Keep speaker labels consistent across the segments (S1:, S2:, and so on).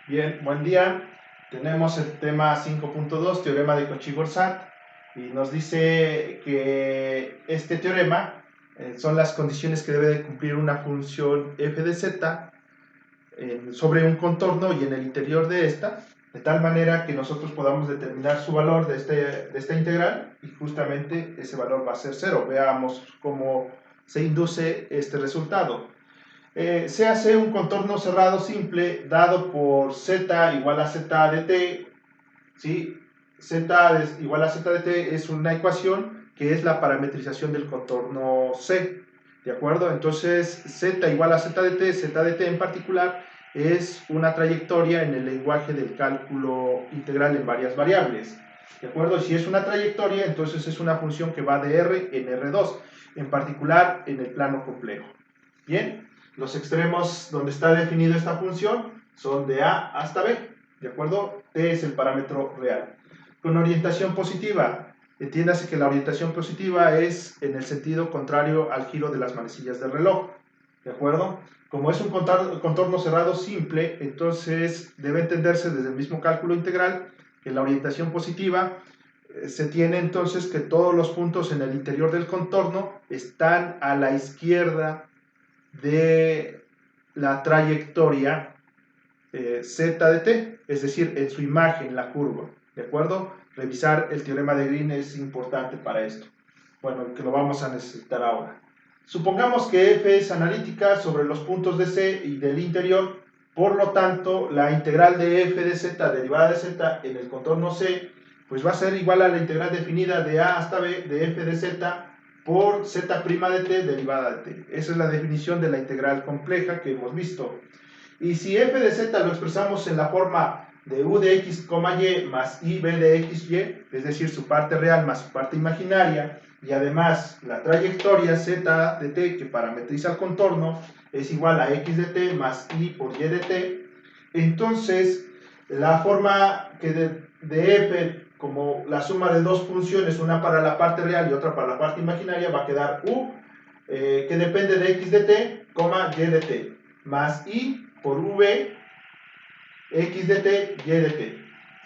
S1: Bien, buen día. Tenemos el tema 5.2, teorema de Cauchy-Borssat, y nos dice que este teorema son las condiciones que debe de cumplir una función f de z sobre un contorno y en el interior de esta, de tal manera que nosotros podamos determinar su valor de esta integral y justamente ese valor va a ser 0. Veamos cómo se induce este resultado. Se hace un contorno cerrado simple dado por z igual a z de t, ¿sí? Z igual a z de t es una ecuación que es la parametrización del contorno C, ¿de acuerdo? Entonces z igual a z de t en particular es una trayectoria en el lenguaje del cálculo integral en varias variables, ¿de acuerdo? Si es una trayectoria, entonces es una función que va de R en R2, en particular en el plano complejo. Bien, los extremos donde está definida esta función son de A hasta B, ¿de acuerdo? T es el parámetro real. Con orientación positiva, entiéndase que la orientación positiva es en el sentido contrario al giro de las manecillas del reloj, ¿de acuerdo? Como es un contorno cerrado simple, entonces debe entenderse desde el mismo cálculo integral que la orientación positiva se tiene entonces que todos los puntos en el interior del contorno están a la izquierda de la trayectoria z de t, es decir, en su imagen, la curva, ¿de acuerdo? Revisar el teorema de Green es importante para esto. Bueno, que lo vamos a necesitar ahora. Supongamos que f es analítica sobre los puntos de C y del interior, por lo tanto, la integral de f de z derivada de z en el contorno C, pues va a ser igual a la integral definida de a hasta b de f de z por z' de t derivada de t. Esa es la definición de la integral compleja que hemos visto. Y si f de z lo expresamos en la forma de u de x, y más ib de xy, es decir, su parte real más su parte imaginaria, y además la trayectoria z de t que parametriza el contorno es igual a x de t más y por y de t, entonces la forma que de f como la suma de dos funciones, una para la parte real y otra para la parte imaginaria, va a quedar u que depende de x de t, y de t, más y por v, x de t, y de t.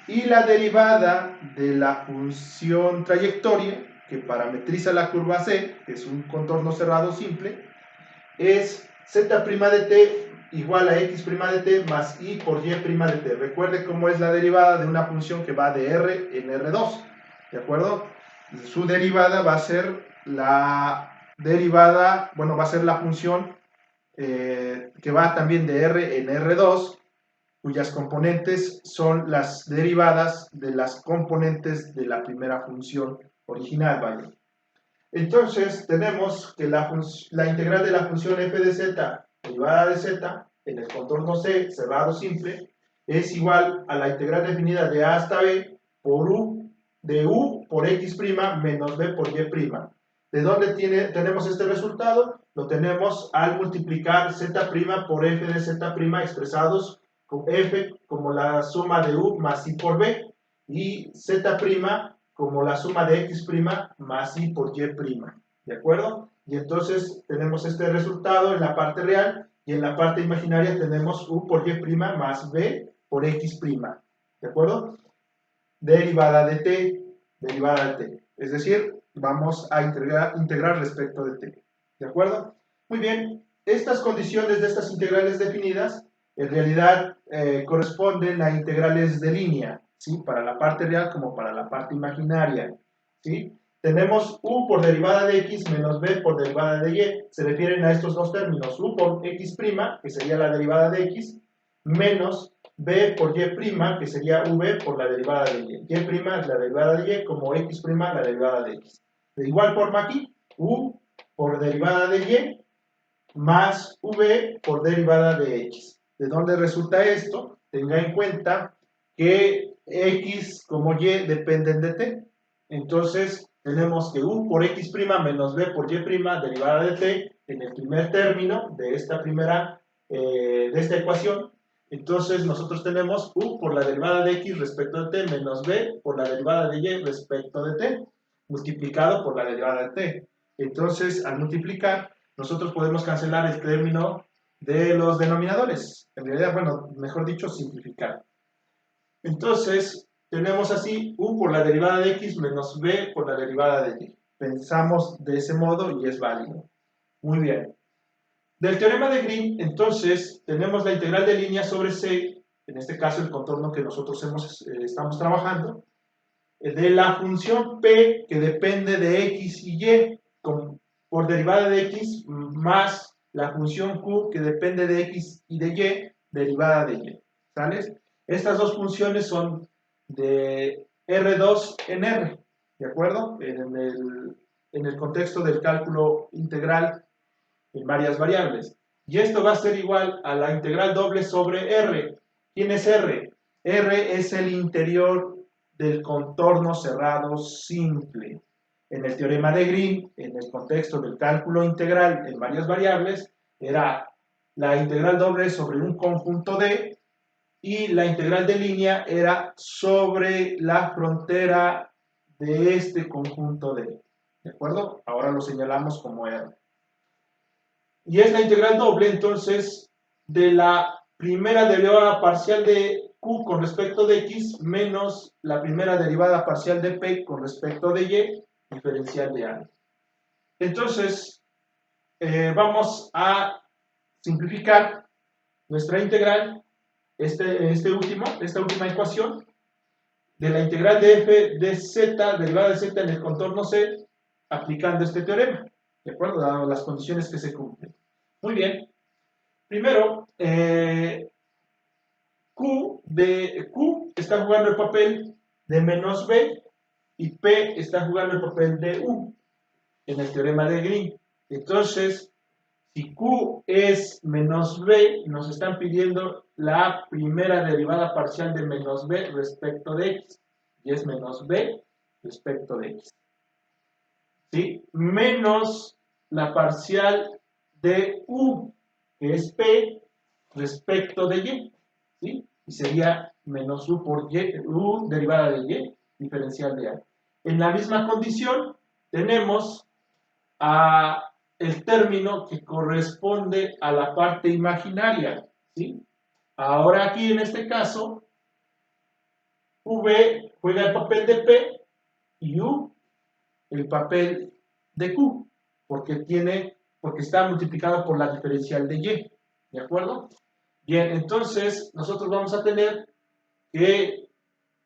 S1: Y la derivada de la función trayectoria, que parametriza la curva C, que es un contorno cerrado simple, es z' de t igual a x' de t más y por y' de t. Recuerde cómo es la derivada de una función que va de R en R2, ¿de acuerdo? Su derivada va a ser la derivada, bueno, va a ser la función que va también de R en R2, cuyas componentes son las derivadas de las componentes de la primera función original, ¿vale? Entonces tenemos que la integral de la función f de z derivada de z en el contorno C cerrado simple es igual a la integral definida de a hasta b por u de u por x' menos b por y'. ¿De dónde tenemos este resultado? Lo tenemos al multiplicar z' por f de z' expresados con f como la suma de u más i por b y z' como la suma de x' más y por y', ¿de acuerdo? Y entonces tenemos este resultado en la parte real y en la parte imaginaria tenemos u por y' más b por x', ¿de acuerdo? Derivada de t, derivada de t. Es decir, vamos a integrar respecto de t, ¿de acuerdo? Muy bien, estas condiciones de estas integrales definidas en realidad corresponden a integrales de línea, ¿sí? Para la parte real como para la parte imaginaria, ¿sí? Tenemos u por derivada de x menos b por derivada de y, se refieren a estos dos términos, u por x', que sería la derivada de x, menos b por y', que sería v por la derivada de y. Y' es la derivada de y, como x' la derivada de x. De igual forma aquí, u por derivada de y más v por derivada de x. ¿De dónde resulta esto? Tenga en cuenta que x como y dependen de t. Entonces, tenemos que u por x' menos b por y' derivada de t en el primer término de esta primera, de esta ecuación. Entonces, nosotros tenemos u por la derivada de x respecto de t menos b por la derivada de y respecto de t, multiplicado por la derivada de t. Entonces, al multiplicar, nosotros podemos cancelar el término de los denominadores. En realidad, bueno, mejor dicho, simplificar. Entonces, tenemos así u por la derivada de x menos b por la derivada de y. Pensamos de ese modo y es válido. Muy bien. Del teorema de Green, entonces, tenemos la integral de línea sobre C, en este caso el contorno que nosotros estamos trabajando, de la función P que depende de x y y, por derivada de x, más la función Q que depende de x y de y, derivada de y. ¿Sales? Estas dos funciones son de R2 en R, ¿de acuerdo? En el contexto del cálculo integral en varias variables. Y esto va a ser igual a la integral doble sobre R. ¿Quién es R? R es el interior del contorno cerrado simple. En el teorema de Green, en el contexto del cálculo integral en varias variables, era la integral doble sobre un conjunto D y la integral de línea era sobre la frontera de este conjunto D. ¿De acuerdo? Ahora lo señalamos como R. Y es la integral doble, entonces, de la primera derivada parcial de Q con respecto de X menos la primera derivada parcial de P con respecto de Y, diferencial de A. Entonces, vamos a simplificar nuestra integral, esta última ecuación, de la integral de f de z, derivada de z en el contorno C, aplicando este teorema, ¿de acuerdo? Dado las condiciones que se cumplen. Muy bien. Primero, Q está jugando el papel de menos B y P está jugando el papel de U en el teorema de Green. Entonces, si Q es menos B, nos están pidiendo la primera derivada parcial de menos B respecto de X. Y es menos B respecto de X. ¿Sí? Menos la parcial de U, que es P respecto de Y. ¿Sí? Y sería menos U por Y, U derivada de Y, diferencial de A. En la misma condición tenemos el término que corresponde a la parte imaginaria, ¿sí? Ahora aquí en este caso, V juega el papel de P y U el papel de Q, porque está multiplicado por la diferencial de Y, ¿de acuerdo? Bien, entonces nosotros vamos a tener que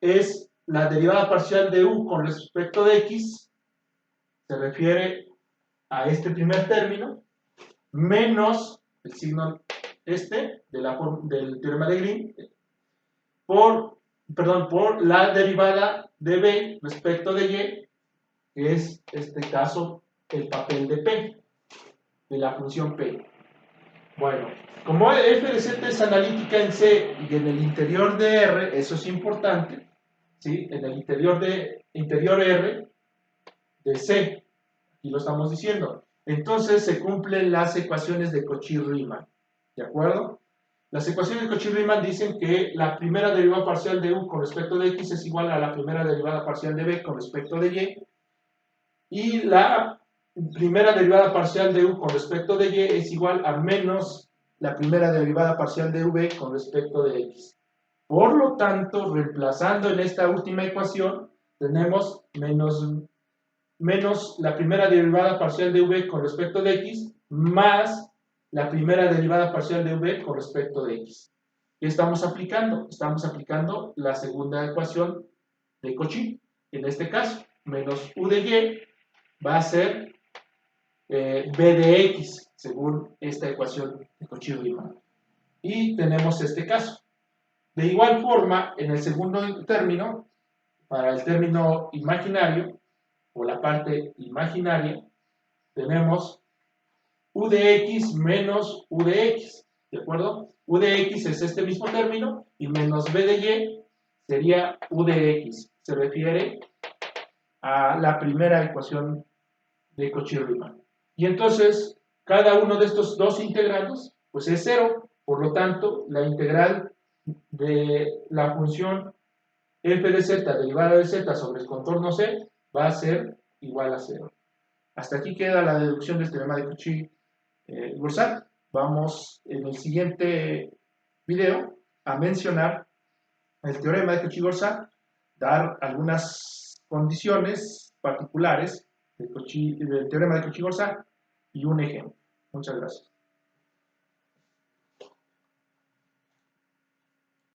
S1: es la derivada parcial de U con respecto de X, se refiere a este primer término, menos el signo del teorema de Green, por la derivada de B respecto de Y, que es este caso el papel de P, de la función P. Bueno, como f de z es analítica en C y en el interior de R, eso es importante, ¿sí? En el interior R de C, aquí lo estamos diciendo. Entonces se cumplen las ecuaciones de Cauchy-Riemann, ¿de acuerdo? Las ecuaciones de Cauchy-Riemann dicen que la primera derivada parcial de U con respecto de X es igual a la primera derivada parcial de B con respecto de Y la primera derivada parcial de U con respecto de Y es igual a menos la primera derivada parcial de V con respecto de X. Por lo tanto, reemplazando en esta última ecuación, tenemos menos la primera derivada parcial de V con respecto de X más la primera derivada parcial de V con respecto de X. ¿Qué estamos aplicando? Estamos aplicando la segunda ecuación de Cauchy. En este caso, menos U de Y va a ser B de X, según esta ecuación de Cauchy-Riemann. Y tenemos este caso. De igual forma, en el segundo término, para el término imaginario, o la parte imaginaria, tenemos U de X menos U de X, ¿de acuerdo? U de X es este mismo término y menos B de Y sería U de X. Se refiere a la primera ecuación de Cauchy-Riemann. Y entonces, cada uno de estos dos integrandos, pues es cero. Por lo tanto, la integral de la función f de z derivada de z sobre el contorno C va a ser igual a 0. Hasta aquí queda la deducción del teorema de Cauchy-Riemann. vamos en el siguiente video a mencionar el teorema de Cauchy-Gorsat, dar algunas condiciones particulares del teorema de Cauchy-Gorsat y un ejemplo. Muchas gracias.